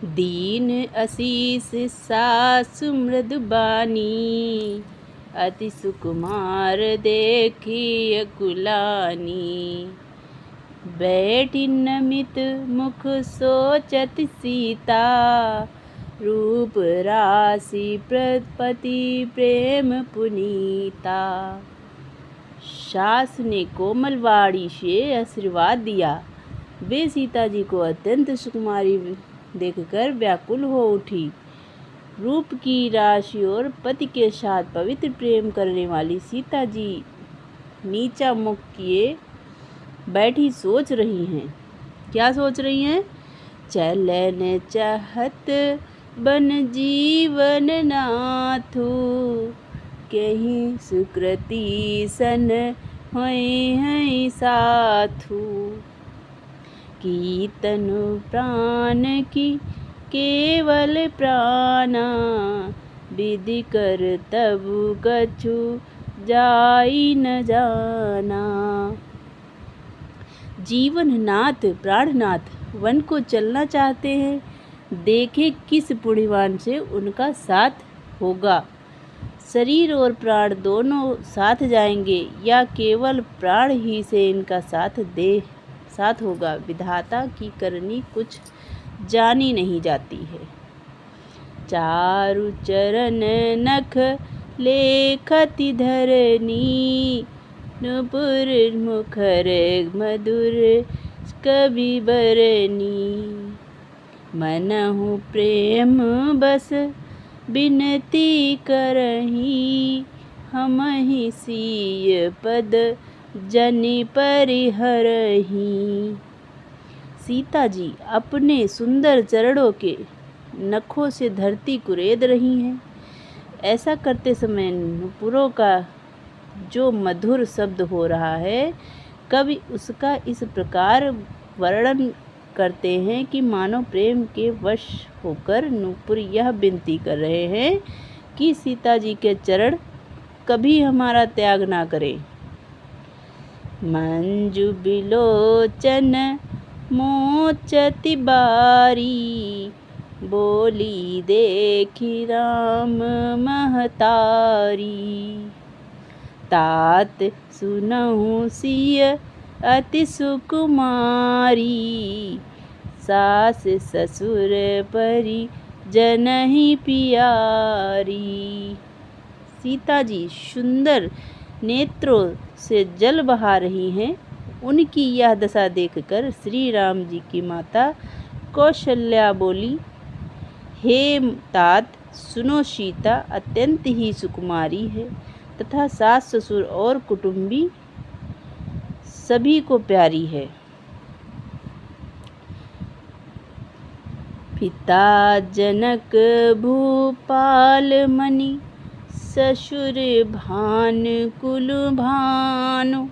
दीन असीस सासु मृदु बानी, अति सुकुमार देखी अकुलानी। बैठी नमित मुख सोचत सीता, रूप राशि प्रपति प्रेम पुनीता। सास ने कोमल वाणी से आशीर्वाद दिया। वे सीता जी को अत्यंत सुकुमारी देखकर व्याकुल हो उठी। रूप की राशि और पति के साथ पवित्र प्रेम करने वाली सीता जी नीचा मुख किए बैठी सोच रही हैं। क्या सोच रही हैं? चलन चाहत बन जीवन नाथु, कहीं सुकृति सन होए हैं साथु। कीर्तन प्राण की केवल प्राणा, विधि कर तब कछु जाई न जाना। जीवन नाथ प्राणनाथ वन को चलना चाहते हैं, देखे किस पुण्यवान से उनका साथ होगा। शरीर और प्राण दोनों साथ जाएंगे या केवल प्राण ही से इनका साथ होगा। विधाता की करनी कुछ जानी नहीं जाती है। चारु चरण नख लेखति धरनी, नुपुर मुखर मधुर कवि बरनी। मनहु प्रेम बस बिनती करही, हमहि सीय पद जनि परिहरही। सीता जी अपने सुंदर चरणों के नखों से धरती कुरेद रही हैं। ऐसा करते समय नुपुरों का जो मधुर शब्द हो रहा है, कवि उसका इस प्रकार वर्णन करते हैं कि मानो प्रेम के वश होकर नुपुर यह विनती कर रहे हैं कि सीता जी के चरण कभी हमारा त्याग ना करें। मंजु बिलोचन मोचति बारी, बोली देखी राम महतारी। तात सुनहु सिय अति सुकुमारी, सास ससुर परि जनहि पियारी। सीता जी सुंदर नेत्रों से जल बहा रही हैं। उनकी यह दशा देखकर श्री राम जी की माता कौशल्या बोली, हे तात सुनो, सीता अत्यंत ही सुकुमारी है तथा सास ससुर और कुटुंबी सभी को प्यारी है। पिता जनक भूपाल मणि, ससुर भान कुल भानु।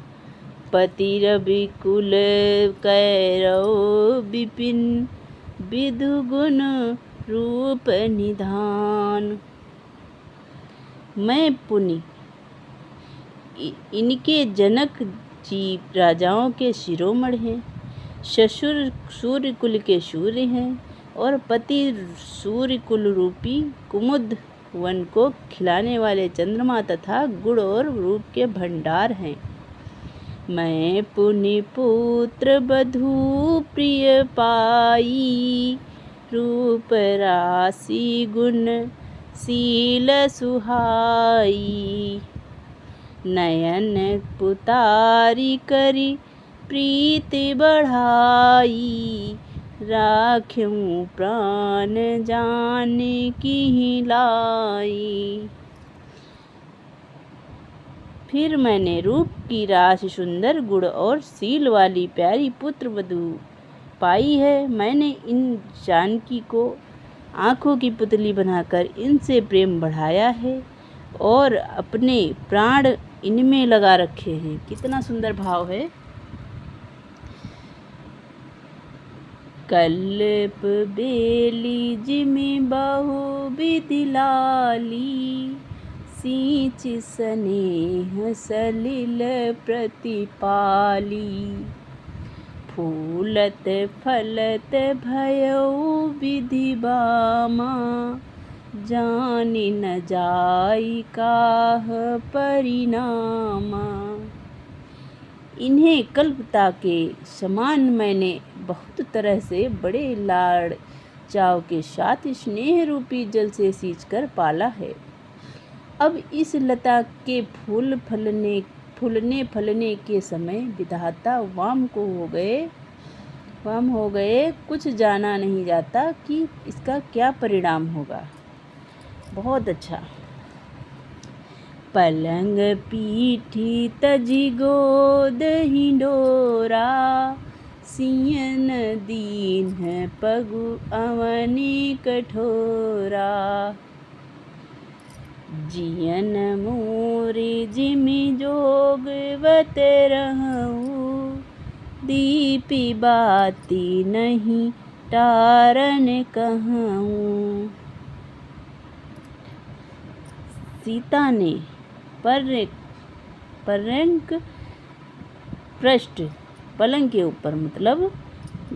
पति रवि कुल कैरव विपिन, विधु गुण रूप निधान। मैं पुनि इनके जनक जी राजाओं के शिरोमणि हैं। ससुर सूर्य कुल के सूर्य हैं और पति सूर्य कुल रूपी कुमुद वन को खिलाने वाले चंद्रमा तथा गुण और रूप के भंडार हैं। मैं पुनि पुत्र बधू प्रिय पाई, रूप राशि गुण शील सुहाई। नयन पुतारी करी प्रीति बढ़ाई, राख्यूं प्राण जान की लाई। फिर मैंने रूप की राशि सुंदर गुण और शील वाली प्यारी पुत्र वधू पाई है। मैंने इन जानकी को आँखों की पुतली बनाकर इनसे प्रेम बढ़ाया है और अपने प्राण इनमें लगा रखे हैं। कितना सुंदर भाव है। कल्प बेली जिमि बहु विधि लाली, सींच स्नेह सलिल प्रतिपाली। फूलत फलत भयो विधि बामा, जानि न जाई काह परिणामा। इन्हें कल्पता के समान मैंने बहुत तरह से बड़े लाड़ चाव के साथ स्नेह रूपी जल से सींचकर पाला है। अब इस लता के फूलने फलने के समय विधाता वाम हो गए, कुछ जाना नहीं जाता कि इसका क्या परिणाम होगा। बहुत अच्छा। पलंग पीठी तजी गोद हिंडोरा, सियन दीन पगु अवनी कठोरा। जियन मोरे जिमि जोगवत रहूं, दीपि बाती नहीं टारन कहूं। सीता ने पलंग के ऊपर मतलब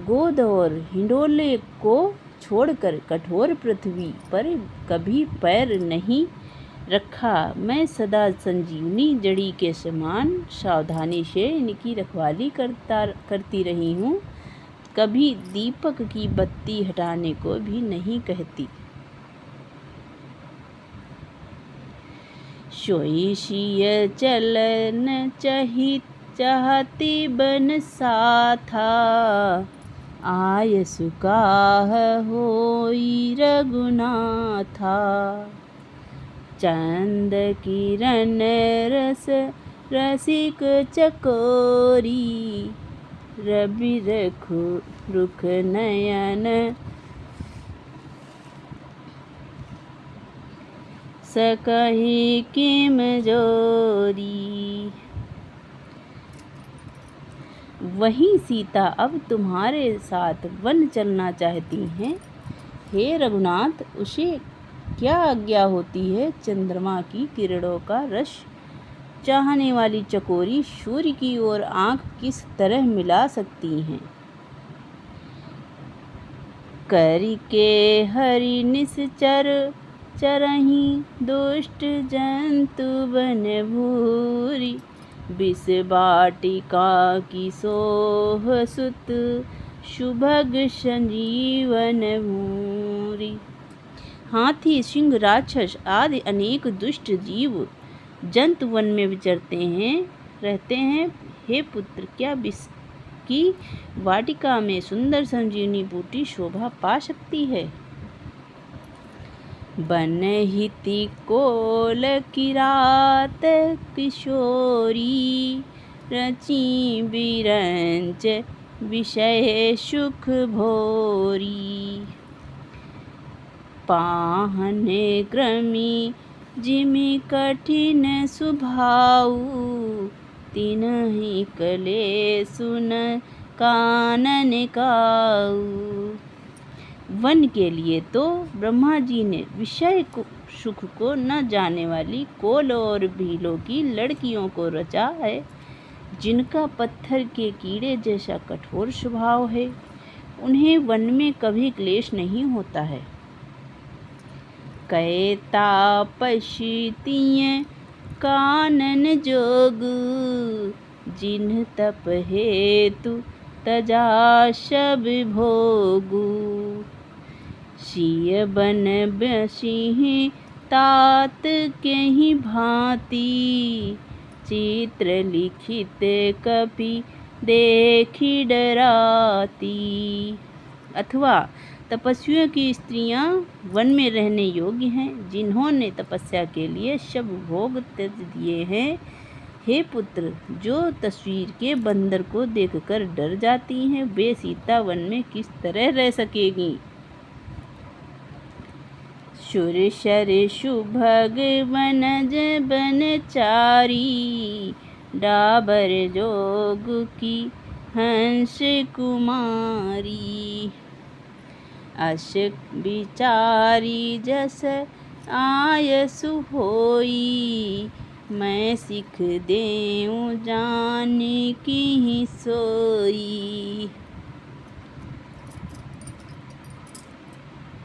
गोद और हिंडोले को छोड़कर कठोर पृथ्वी पर कभी पैर नहीं रखा। मैं सदा संजीवनी जड़ी के समान सावधानी से इनकी रखवाली करती रही हूँ, कभी दीपक की बत्ती हटाने को भी नहीं कहती। सोई सिय चलन चाहती बन साथा, आय सुकाह होई रघुनाथा। चंद किरण रसिक चकोरी, रवि रुख नयन सकहि किम जोरी। वहीं सीता अब तुम्हारे साथ वन चलना चाहती हैं। हे रघुनाथ, उसे क्या आज्ञा होती है? चंद्रमा की किरणों का रस चाहने वाली चकोरी सूर्य की ओर आंख किस तरह मिला सकती हैं? करके हरि निश्चर चरहि, दुष्ट जंतु बन भूरी। विष वाटिका की सोह सुत, सुभग संजीवन भूरी। हाथी, सिंह, राक्षस आदि अनेक दुष्ट जीव जंतु वन में रहते हैं। हे पुत्र, क्या विष की वाटिका में सुंदर संजीवनी बूटी शोभा पा सकती है? बनहिति कोल किरात किशोरी, रची बिरंच विषय सुख भोरी। पाहने क्रमी जिमि कठिन सुभाऊ, तिन्हि कलेसु न कानन काऊ। वन के लिए तो ब्रह्मा जी ने विषय सुख को न जाने वाली कोल और भीलों की लड़कियों को रचा है, जिनका पत्थर के कीड़े जैसा कठोर स्वभाव है। उन्हें वन में कभी क्लेश नहीं होता है। कै तापसी तिय कानन जोग, जिन्ह तप हेतु तजा सब भोगु। सिय बन बसिहि तात केहि भांति, चित्र लिखित कपि देखि डराती। अथवा तपस्वियों की स्त्रियां वन में रहने योग्य हैं, जिन्होंने तपस्या के लिए सब भोग त्यज दिए हैं। हे पुत्र, जो तस्वीर के बंदर को देखकर डर जाती हैं, वे सीता वन में किस तरह रह सकेगी? सुरसर सुभग वनज बनचारी, डाबर जोग की हंस कुमारी। अस विचारी जस आयसु होई, मैं सिख देऊँ जानकी सोई।